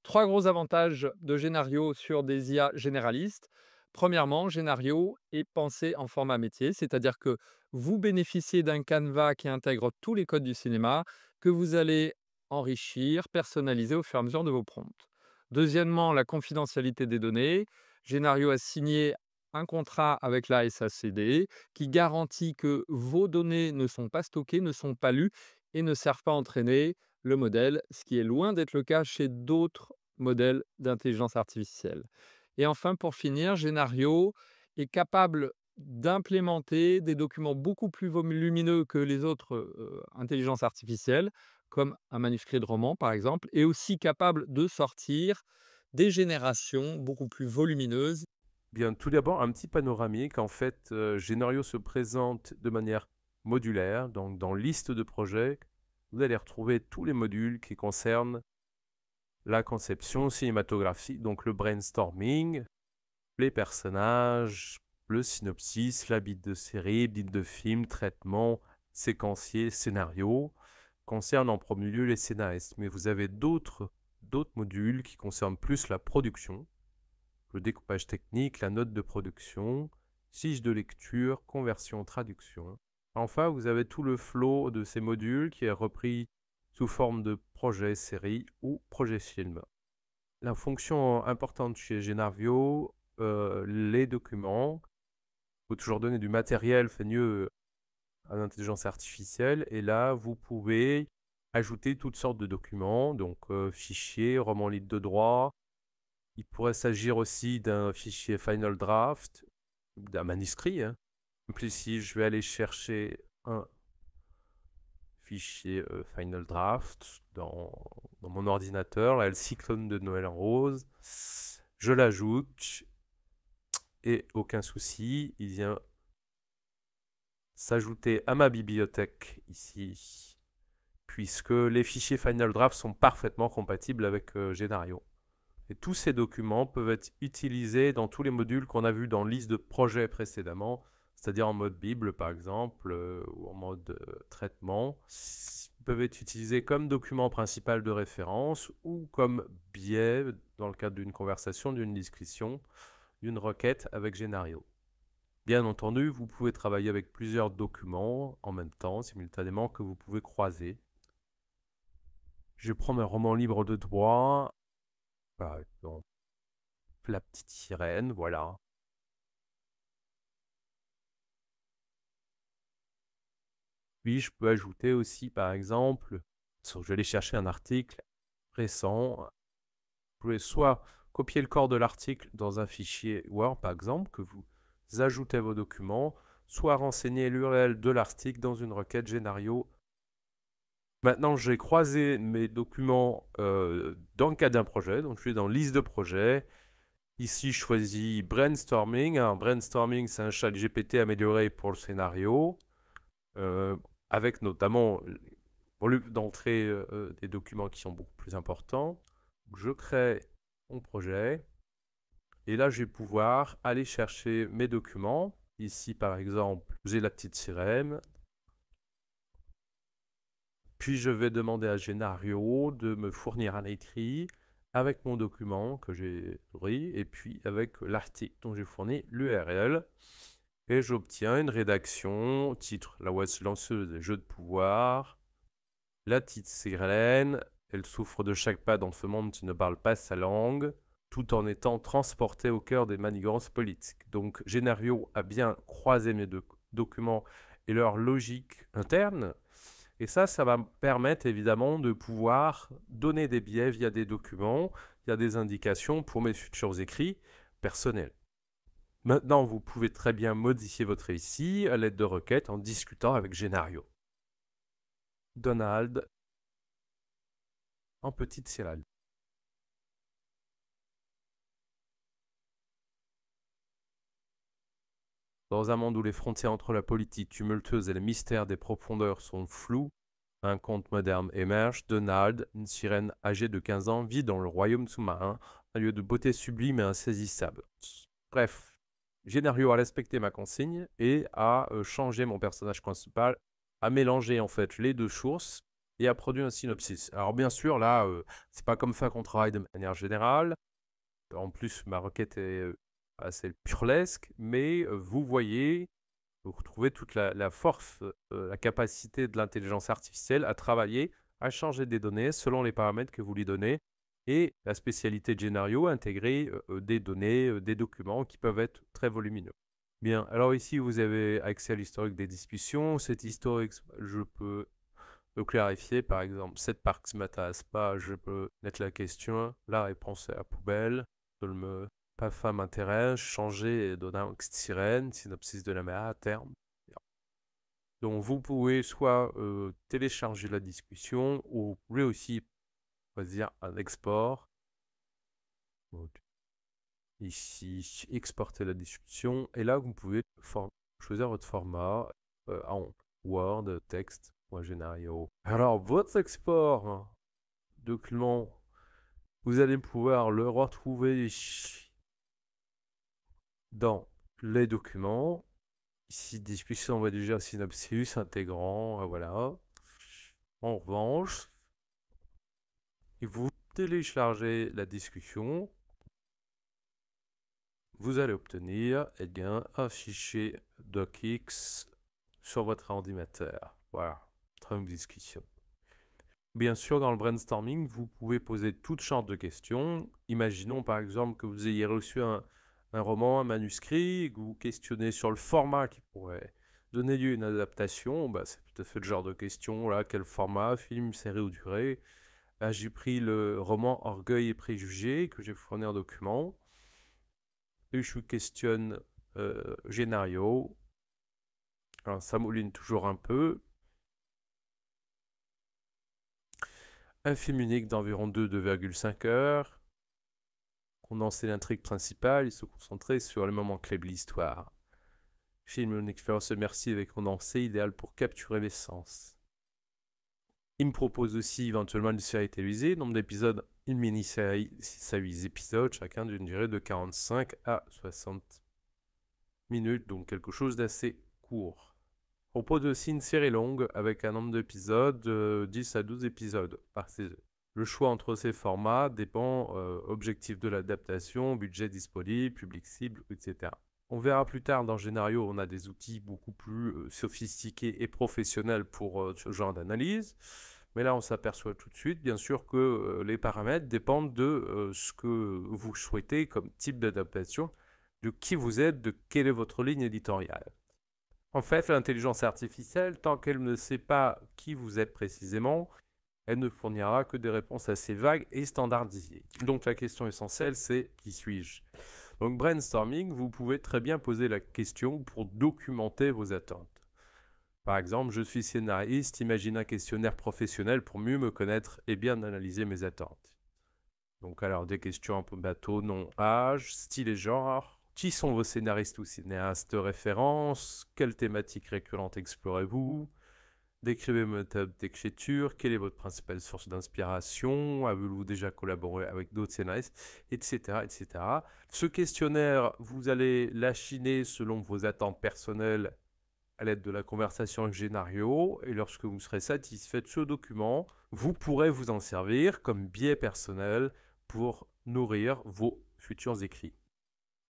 Trois gros avantages de Génario sur des IA généralistes. Premièrement, Génario est pensé en format métier, c'est-à-dire que vous bénéficiez d'un canevas qui intègre tous les codes du cinéma que vous allez enrichir, personnaliser au fur et à mesure de vos prompts. Deuxièmement, la confidentialité des données. Génario a signé un contrat avec la SACD qui garantit que vos données ne sont pas stockées, ne sont pas lues et ne servent pas à entraîner le modèle, ce qui est loin d'être le cas chez d'autres modèles d'intelligence artificielle. Et enfin, pour finir, Génario est capable d'implémenter des documents beaucoup plus volumineux que les autres intelligences artificielles, comme un manuscrit de roman par exemple, et aussi capable de sortir des générations beaucoup plus volumineuses. Bien, tout d'abord, un petit panoramique. En fait, Génario se présente de manière modulaire. Donc, dans liste de projets, vous allez retrouver tous les modules qui concernent la conception cinématographique, donc le brainstorming, les personnages, le synopsis, la bite de série, bite de film, traitement, séquencier, scénario, concerne en premier lieu les scénaristes. Mais vous avez d'autres modules qui concernent plus la production, le découpage technique, la note de production, fiche de lecture, conversion, traduction. Enfin, vous avez tout le flow de ces modules qui est repris sous forme de projet série ou projet film. La fonction importante chez Génarvio, les documents. Il faut toujours donner du matériel, fait mieux à l'intelligence artificielle. Et là, vous pouvez ajouter toutes sortes de documents, donc fichiers, romans libres de droit. Il pourrait s'agir aussi d'un fichier Final Draft, d'un manuscrit, hein. Donc ici, je vais aller chercher un fichier Final Draft dans mon ordinateur. Là, le cyclone de Noël en rose. Je l'ajoute et aucun souci, il vient s'ajouter à ma bibliothèque ici, puisque les fichiers Final Draft sont parfaitement compatibles avec Génario. Et tous ces documents peuvent être utilisés dans tous les modules qu'on a vus dans liste de projets précédemment, c'est-à-dire en mode Bible par exemple, ou en mode traitement. Ils peuvent être utilisés comme document principal de référence ou comme biais dans le cadre d'une conversation, d'une discussion, d'une requête avec Génario. Bien entendu, vous pouvez travailler avec plusieurs documents en même temps, simultanément, que vous pouvez croiser. Je prends un roman libre de droit, par exemple La Petite Sirène, voilà. Puis je peux ajouter aussi, par exemple, je vais aller chercher un article récent. Vous pouvez soit copier le corps de l'article dans un fichier Word, par exemple, que vous ajoutez à vos documents, soit renseigner l'URL de l'article dans une requête Génario. Maintenant, j'ai croisé mes documents dans le cadre d'un projet, donc je suis dans liste de projets. Ici, je choisis Brainstorming. Alors, Brainstorming, c'est un chat GPT amélioré pour le scénario, euh, avec notamment d'entrée des documents qui sont beaucoup plus importants. Je crée mon projet et là, je vais pouvoir aller chercher mes documents. Ici, par exemple, j'ai la petite sirène. Puis, je vais demander à Génario de me fournir un écrit avec mon document que j'ai pris et puis avec l'article dont j'ai fourni l'URL. Et j'obtiens une rédaction, titre La Oise lanceuse des jeux de pouvoir. La petite sirène, elle souffre de chaque pas dans ce monde qui ne parle pas sa langue, tout en étant transportée au cœur des manigances politiques. Donc Génario a bien croisé mes deux documents et leur logique interne. Et ça va me permettre évidemment de pouvoir donner des biais via des documents, via des indications pour mes futurs écrits personnels. Maintenant, vous pouvez très bien modifier votre récit à l'aide de requêtes en discutant avec Génario. Donald en petite sirène. Dans un monde où les frontières entre la politique tumultueuse et les mystères des profondeurs sont flous, un conte moderne émerge. Donald, une sirène âgée de 15 ans, vit dans le royaume sous-marin, un lieu de beauté sublime et insaisissable. Bref, Génario a respecté ma consigne et a changé mon personnage principal, a mélangé en fait les deux sources et a produit un synopsis. Alors bien sûr, là, c'est pas comme ça qu'on travaille de manière générale. En plus, ma requête est assez burlesque, mais vous voyez, vous retrouvez toute la force, la capacité de l'intelligence artificielle à travailler, à changer des données selon les paramètres que vous lui donnez, et la spécialité de Genario, intégrer des données, des documents qui peuvent être très volumineux. Bien, alors ici, vous avez accès à l'historique des discussions. Cet historique, je peux le clarifier. Par exemple, cette partie ne m'intéresse pas, je peux mettre la question, la réponse est à la poubelle, pas fin m'intéresse, changer et donner un sirène, synopsis de la mer à terme. Donc vous pouvez soit télécharger la discussion ou vous pouvez aussi choisir un export. Donc, ici, exporter la discussion. Et là, vous pouvez choisir votre format en Word, texte ou un scénario. Alors, votre export document, vous allez pouvoir le retrouver dans les documents. Ici, discussion, on voit déjà un synopsis intégrant, voilà. En revanche, si vous téléchargez la discussion, vous allez obtenir un fichier docx sur votre ordinateur. Voilà, très bonne discussion. Bien sûr, dans le brainstorming, vous pouvez poser toutes sortes de questions. Imaginons par exemple que vous ayez reçu un roman, un manuscrit, et que vous vous questionnez sur le format qui pourrait donner lieu à une adaptation. C'est tout à fait le genre de question, là, quel format, film, série ou durée. Là, j'ai pris le roman Orgueil et préjugés que j'ai fourni en document. Et je questionne Génario. Alors, ça mouline toujours un peu. Un film unique d'environ 2,5 heures. Condenser l'intrigue principale et se concentrer sur les moments clés de l'histoire. Film une expérience immersive et condensée, idéal pour capturer l'essence. Il me propose aussi éventuellement une série télévisée, nombre d'épisodes, une mini-série, 6 à 8 épisodes, chacun d'une durée de 45 à 60 minutes, donc quelque chose d'assez court. On propose aussi une série longue avec un nombre d'épisodes de 10 à 12 épisodes par saison. Le choix entre ces formats dépend objectif de l'adaptation, budget disponible, public cible, etc. On verra plus tard dans Génario, on a des outils beaucoup plus sophistiqués et professionnels pour ce genre d'analyse. Mais là, on s'aperçoit tout de suite, bien sûr, que les paramètres dépendent de ce que vous souhaitez comme type d'adaptation, de qui vous êtes, de quelle est votre ligne éditoriale. En fait, l'intelligence artificielle, tant qu'elle ne sait pas qui vous êtes précisément, elle ne fournira que des réponses assez vagues et standardisées. Donc la question essentielle, c'est qui suis-je? Donc brainstorming, vous pouvez très bien poser la question pour documenter vos attentes. Par exemple, je suis scénariste, imagine un questionnaire professionnel pour mieux me connaître et bien analyser mes attentes. Donc alors des questions un peu bateau, nom, âge, style et genre. Qui sont vos scénaristes ou cinéastes de référence? Quelle thématique récurrente explorez-vous? Décrivez votre méthode d'écriture. Quelle est votre principale source d'inspiration? Avez-vous déjà collaboré avec d'autres scénaristes? Etc., etc. Ce questionnaire, vous allez l'achiner selon vos attentes personnelles à l'aide de la conversation avec Génario. Et lorsque vous serez satisfait de ce document, vous pourrez vous en servir comme biais personnel pour nourrir vos futurs écrits.